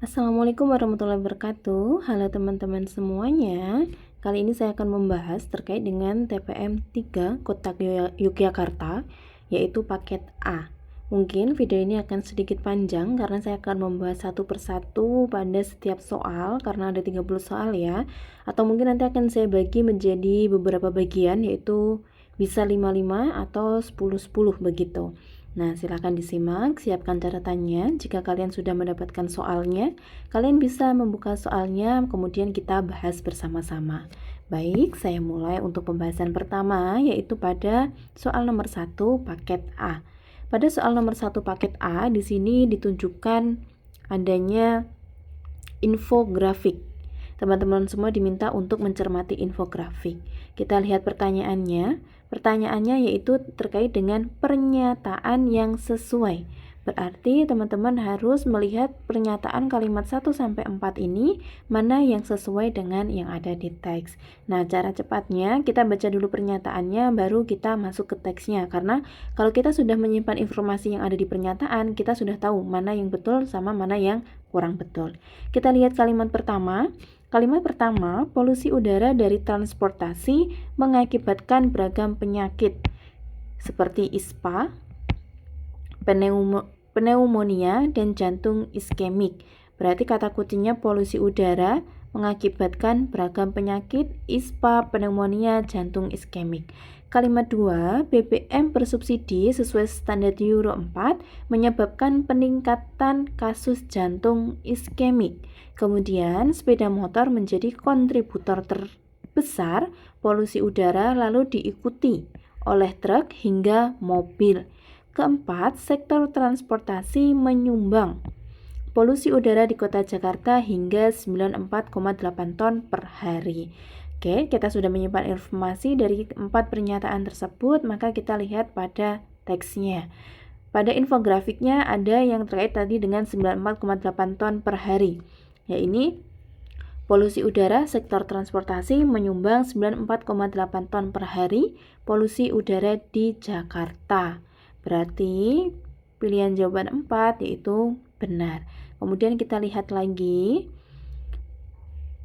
Assalamualaikum warahmatullahi wabarakatuh. Halo teman-teman semuanya. Kali ini saya akan membahas terkait dengan TPM 3 Kota Yogyakarta, yaitu paket A. Mungkin video ini akan sedikit panjang karena saya akan membahas satu persatu pada setiap soal karena ada 30 soal ya. Atau mungkin nanti akan saya bagi menjadi beberapa bagian, yaitu bisa 5-5 atau 10-10 begitu. Nah, silakan disimak, siapkan catatannya. Jika kalian sudah mendapatkan soalnya, kalian bisa membuka soalnya, kemudian kita bahas bersama-sama. Baik, saya mulai untuk pembahasan pertama, yaitu pada soal nomor 1 paket A. Pada soal nomor 1 paket A, di sini ditunjukkan adanya infografik. Teman-teman semua diminta untuk mencermati infografik. Kita lihat pertanyaannya. Pertanyaannya yaitu terkait dengan pernyataan yang sesuai. Berarti teman-teman harus melihat pernyataan kalimat 1-4 ini mana yang sesuai dengan yang ada di teks. Nah, cara cepatnya kita baca dulu pernyataannya baru kita masuk ke teksnya. Karena kalau kita sudah menyimpan informasi yang ada di pernyataan, kita sudah tahu mana yang betul sama mana yang kurang betul. Kita lihat kalimat pertama. Kalimat pertama, polusi udara dari transportasi mengakibatkan beragam penyakit seperti ISPA, pneumonia, dan jantung iskemik. Berarti kata kuncinya polusi udara mengakibatkan beragam penyakit ISPA, pneumonia, jantung iskemik. Kalimat 2, BBM bersubsidi sesuai standar Euro 4 menyebabkan peningkatan kasus jantung iskemik. Kemudian sepeda motor menjadi kontributor terbesar polusi udara lalu diikuti oleh truk hingga mobil. Keempat, sektor transportasi menyumbang polusi udara di kota Jakarta hingga 94,8 ton per hari. Oke, kita sudah menyimpan informasi dari 4 pernyataan tersebut, maka kita lihat pada teksnya. Pada infografiknya ada yang terkait tadi dengan 94,8 ton per hari. Ya, ini polusi udara sektor transportasi menyumbang 94,8 ton per hari polusi udara di Jakarta. Berarti pilihan jawaban 4 yaitu benar. Kemudian kita lihat lagi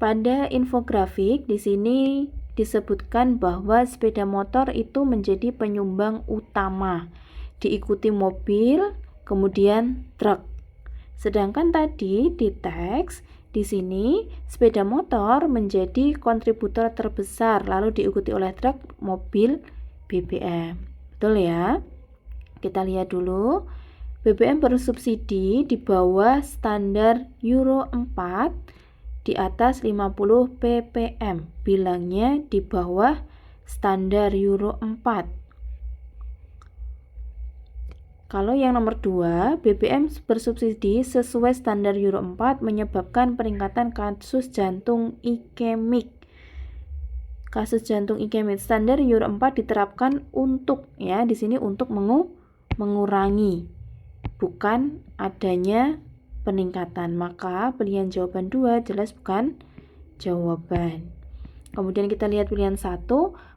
pada infografik di sini disebutkan bahwa sepeda motor itu menjadi penyumbang utama, diikuti mobil, kemudian truk. Sedangkan tadi di teks di sini sepeda motor menjadi kontributor terbesar, lalu diikuti oleh truk, mobil, BBM. Betul ya? Kita lihat dulu. BBM bersubsidi di bawah standar Euro 4, di atas 50 ppm. Bilangnya di bawah standar Euro 4. Kalau yang nomor 2, BBM bersubsidi sesuai standar Euro 4 menyebabkan peningkatan kasus jantung iskemik. Kasus jantung iskemik standar Euro 4 diterapkan untuk di sini untuk mengurangi, bukan adanya peningkatan. Maka pilihan jawaban 2 jelas bukan jawaban. Kemudian kita lihat pilihan 1,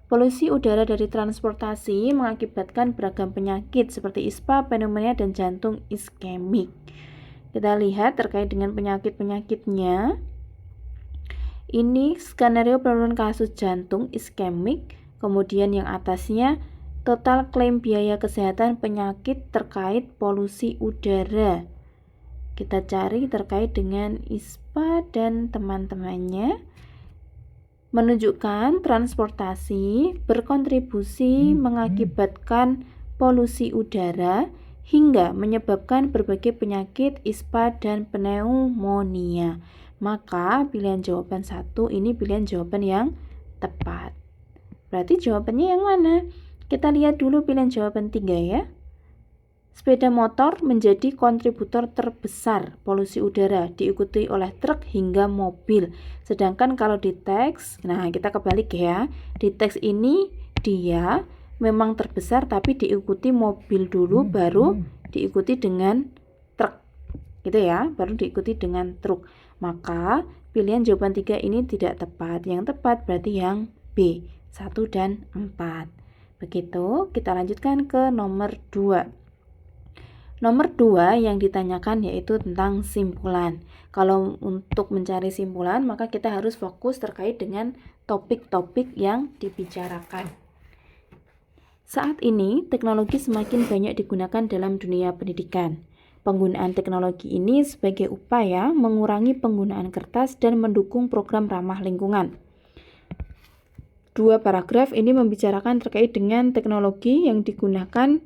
polusi udara dari transportasi mengakibatkan beragam penyakit seperti ISPA, pneumonia, dan jantung iskemik. Kita lihat terkait dengan penyakit-penyakitnya. Ini skenario penurunan kasus jantung iskemik. Kemudian yang atasnya total klaim biaya kesehatan penyakit terkait polusi udara. Kita cari terkait dengan ISPA dan teman-temannya. Menunjukkan transportasi berkontribusi mengakibatkan polusi udara hingga menyebabkan berbagai penyakit ISPA dan pneumonia. Maka pilihan jawaban 1 ini pilihan jawaban yang tepat. Berarti jawabannya yang mana? Kita lihat dulu pilihan jawaban 3 ya. Sepeda motor menjadi kontributor terbesar polusi udara, diikuti oleh truk hingga mobil. Sedangkan kalau di teks, nah kita kebalik ya. Di teks ini dia memang terbesar tapi diikuti mobil dulu baru diikuti dengan truk. Gitu ya, baru diikuti dengan truk. Maka pilihan jawaban 3 ini tidak tepat. Yang tepat berarti yang B, 1 dan 4. Begitu, kita lanjutkan ke nomor 2. Nomor 2 yang ditanyakan yaitu tentang simpulan. Kalau untuk mencari simpulan, maka kita harus fokus terkait dengan topik-topik yang dibicarakan. Saat ini, teknologi semakin banyak digunakan dalam dunia pendidikan. Penggunaan teknologi ini sebagai upaya mengurangi penggunaan kertas dan mendukung program ramah lingkungan. 2 paragraf ini membicarakan terkait dengan teknologi yang digunakan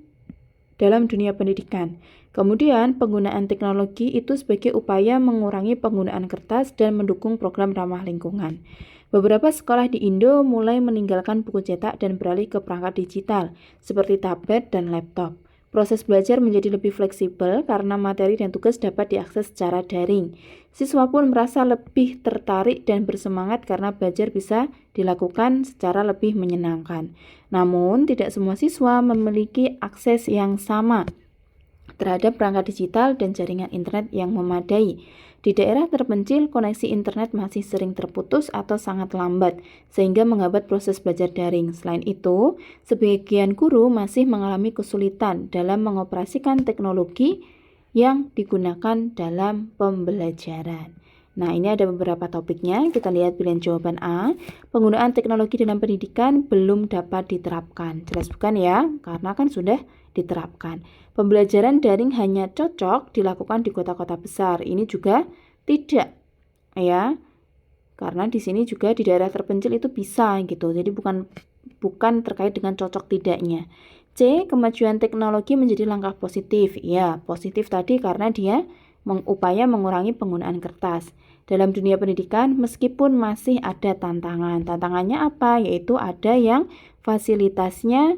dalam dunia pendidikan. Kemudian, penggunaan teknologi itu sebagai upaya mengurangi penggunaan kertas dan mendukung program ramah lingkungan. Beberapa sekolah di Indo mulai meninggalkan buku cetak dan beralih ke perangkat digital, seperti tablet dan laptop. Proses belajar menjadi lebih fleksibel karena materi dan tugas dapat diakses secara daring. Siswa pun merasa lebih tertarik dan bersemangat karena belajar bisa dilakukan secara lebih menyenangkan. Namun, tidak semua siswa memiliki akses yang sama terhadap perangkat digital dan jaringan internet yang memadai. Di daerah terpencil, koneksi internet masih sering terputus atau sangat lambat, sehingga menghambat proses belajar daring. Selain itu, sebagian guru masih mengalami kesulitan dalam mengoperasikan teknologi yang digunakan dalam pembelajaran. Nah, ini ada beberapa topiknya. Kita lihat pilihan jawaban A. Penggunaan teknologi dalam pendidikan belum dapat diterapkan. Jelas bukan ya? Karena kan sudah diterapkan. Pembelajaran daring hanya cocok dilakukan di kota-kota besar. Ini juga tidak, ya. Karena di sini juga di daerah terpencil itu bisa gitu. Jadi bukan terkait dengan cocok tidaknya. C. Kemajuan teknologi menjadi langkah positif. Ya, positif tadi karena dia upaya mengurangi penggunaan kertas. Dalam dunia pendidikan, meskipun masih ada tantangan. Tantangannya apa? Yaitu ada yang fasilitasnya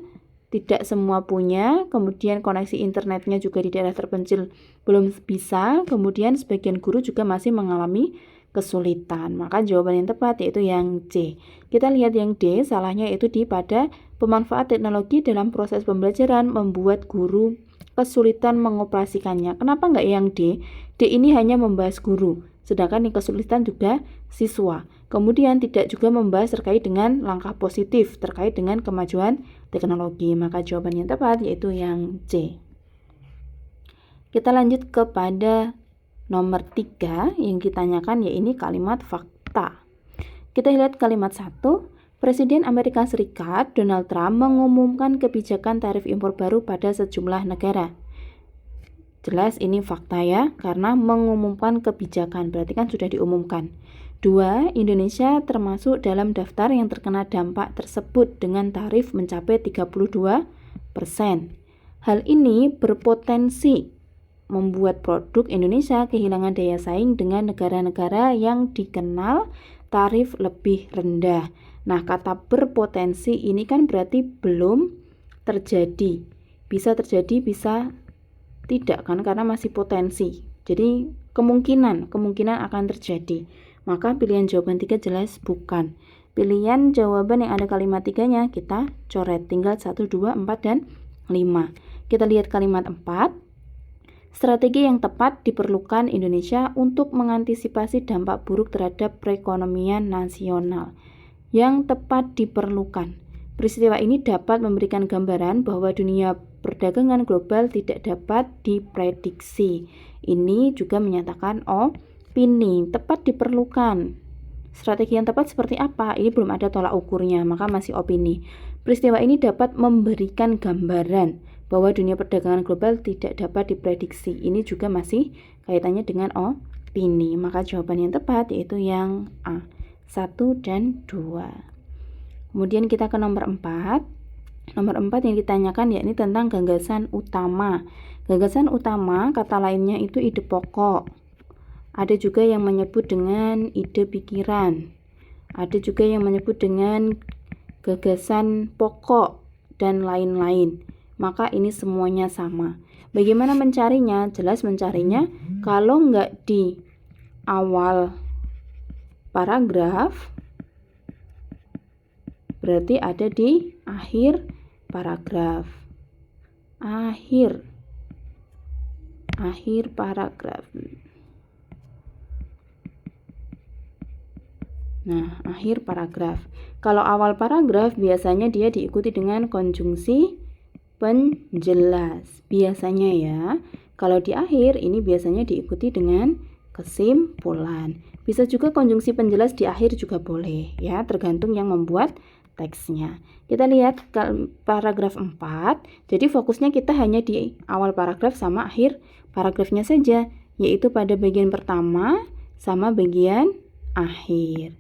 tidak semua punya, kemudian koneksi internetnya juga di daerah terpencil belum bisa, kemudian sebagian guru juga masih mengalami kesulitan. Maka jawaban yang tepat yaitu yang C. Kita lihat yang D, salahnya yaitu di pada pemanfaat teknologi dalam proses pembelajaran membuat guru kesulitan mengoperasikannya. Kenapa enggak yang D? D ini hanya membahas guru, sedangkan yang kesulitan juga siswa. Kemudian tidak juga membahas terkait dengan langkah positif terkait dengan kemajuan teknologi. Maka jawaban yang tepat yaitu yang C. Kita lanjut kepada nomor 3 yang ditanyakan, yaitu kalimat fakta. Kita lihat kalimat 1. Presiden Amerika Serikat Donald Trump mengumumkan kebijakan tarif impor baru pada sejumlah negara. Jelas ini fakta ya, karena mengumumkan kebijakan, berarti kan sudah diumumkan. 2. Indonesia termasuk dalam daftar yang terkena dampak tersebut dengan tarif mencapai 32%. Hal ini berpotensi membuat produk Indonesia kehilangan daya saing dengan negara-negara yang dikenal tarif lebih rendah. Nah, kata berpotensi ini kan berarti belum terjadi. Bisa terjadi, bisa tidak kan, karena masih potensi. Jadi kemungkinan akan terjadi. Maka pilihan jawaban 3 jelas bukan. Pilihan jawaban yang ada kalimat 3-nya kita coret, tinggal 1, 2, 4, dan 5. Kita lihat kalimat 4. Strategi yang tepat diperlukan Indonesia untuk mengantisipasi dampak buruk terhadap perekonomian nasional. Yang tepat diperlukan. Peristiwa ini dapat memberikan gambaran bahwa dunia perdagangan global tidak dapat diprediksi. Ini juga menyatakan opini, tepat diperlukan. Strategi yang tepat seperti apa? Ini belum ada tolak ukurnya, maka masih opini. Peristiwa ini dapat memberikan gambaran bahwa dunia perdagangan global tidak dapat diprediksi. Ini juga masih kaitannya dengan opini. Maka jawaban yang tepat yaitu yang A, 1 dan 2. Kemudian kita ke nomor 4. Nomor 4 yang ditanyakan yakni tentang gagasan utama. Gagasan utama kata lainnya itu ide pokok. Ada juga yang menyebut dengan ide pikiran. Ada juga yang menyebut dengan gagasan pokok dan lain-lain. Maka ini semuanya sama. Bagaimana mencarinya? Jelas mencarinya kalau enggak di awal paragraf, berarti ada di akhir paragraf. Akhir paragraf. Nah, akhir paragraf. Kalau awal paragraf biasanya dia diikuti dengan konjungsi penjelas. Biasanya ya. Kalau di akhir ini biasanya diikuti dengan kesimpulan. Bisa juga konjungsi penjelas di akhir juga boleh ya, tergantung yang membuat teksnya. Kita lihat paragraf 4. Jadi fokusnya kita hanya di awal paragraf sama akhir paragrafnya saja, yaitu pada bagian pertama sama bagian akhir.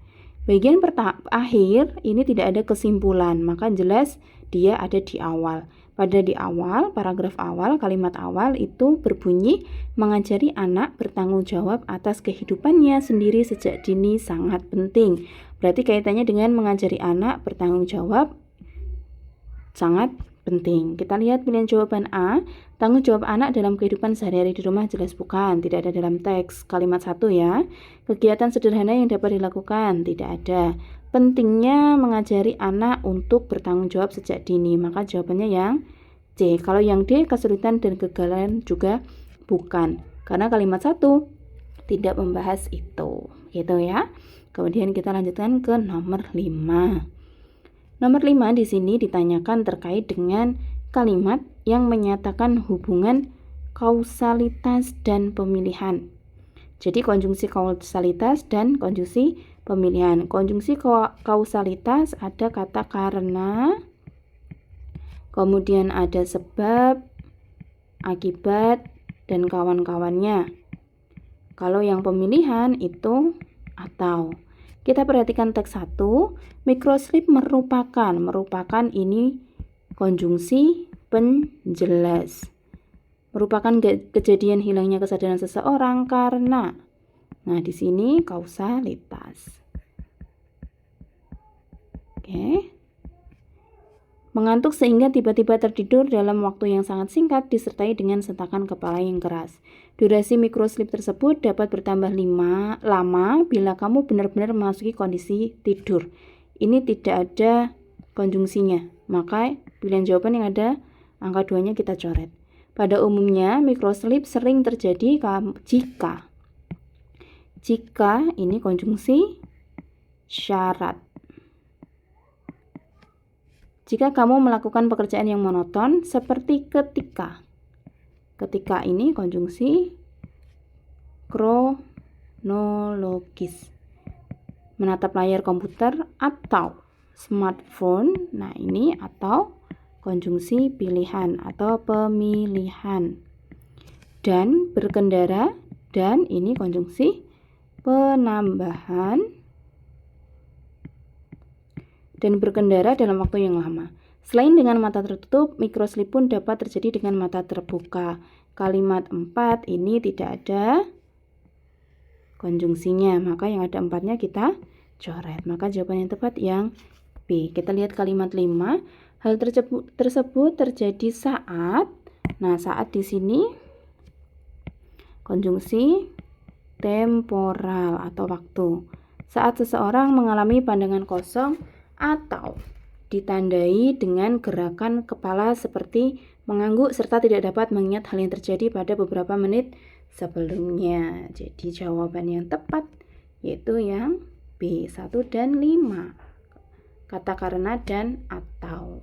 Bagian akhir ini tidak ada kesimpulan, maka jelas dia ada di awal. Pada di awal, paragraf awal, kalimat awal itu berbunyi mengajari anak bertanggung jawab atas kehidupannya sendiri sejak dini sangat penting. Berarti kaitannya dengan mengajari anak bertanggung jawab sangat penting. Kita lihat pilihan jawaban A. Tanggung jawab anak dalam kehidupan sehari-hari di rumah jelas bukan, tidak ada dalam teks. Kalimat 1 ya. Kegiatan sederhana yang dapat dilakukan, tidak ada. Pentingnya mengajari anak untuk bertanggung jawab sejak dini, maka jawabannya yang C. Kalau yang D, kesulitan dan kegagalan juga bukan, karena kalimat 1 tidak membahas itu. Gitu ya. Kemudian kita lanjutkan ke nomor 5. Nomor 5 di sini ditanyakan terkait dengan kalimat yang menyatakan hubungan kausalitas dan pemilihan. Jadi konjungsi kausalitas dan konjungsi pemilihan. Konjungsi kausalitas ada kata karena, kemudian ada sebab, akibat, dan kawan-kawannya. Kalau yang pemilihan itu atau. Kita perhatikan teks 1, microslip merupakan ini konjungsi penjelas. Merupakan kejadian hilangnya kesadaran seseorang karena. Nah, di sini kausalitas. Oke. Mengantuk sehingga tiba-tiba tertidur dalam waktu yang sangat singkat disertai dengan sentakan kepala yang keras. Durasi microslip tersebut dapat bertambah lama bila kamu benar-benar memasuki kondisi tidur. Ini tidak ada konjungsinya, maka pilihan jawaban yang ada angka 2-nya kita coret. Pada umumnya microslip sering terjadi jika ini konjungsi syarat. Jika kamu melakukan pekerjaan yang monoton seperti ketika. Ketika ini konjungsi kronologis. Menatap layar komputer atau smartphone. Nah, ini atau konjungsi pilihan atau pemilihan. Dan berkendara, dan ini konjungsi penambahan. Dan berkendara dalam waktu yang lama. Selain dengan mata tertutup, microslip pun dapat terjadi dengan mata terbuka. Kalimat 4 ini tidak ada konjungsinya, maka yang ada 4-nya kita coret. Maka jawaban yang tepat yang B. Kita lihat kalimat 5. Hal tersebut terjadi saat. Nah, saat di sini konjungsi temporal atau waktu. Saat seseorang mengalami pandangan kosong atau ditandai dengan gerakan kepala seperti mengangguk serta tidak dapat mengingat hal yang terjadi pada beberapa menit sebelumnya. Jadi jawaban yang tepat yaitu yang B, 1 dan 5. Kata karena dan atau.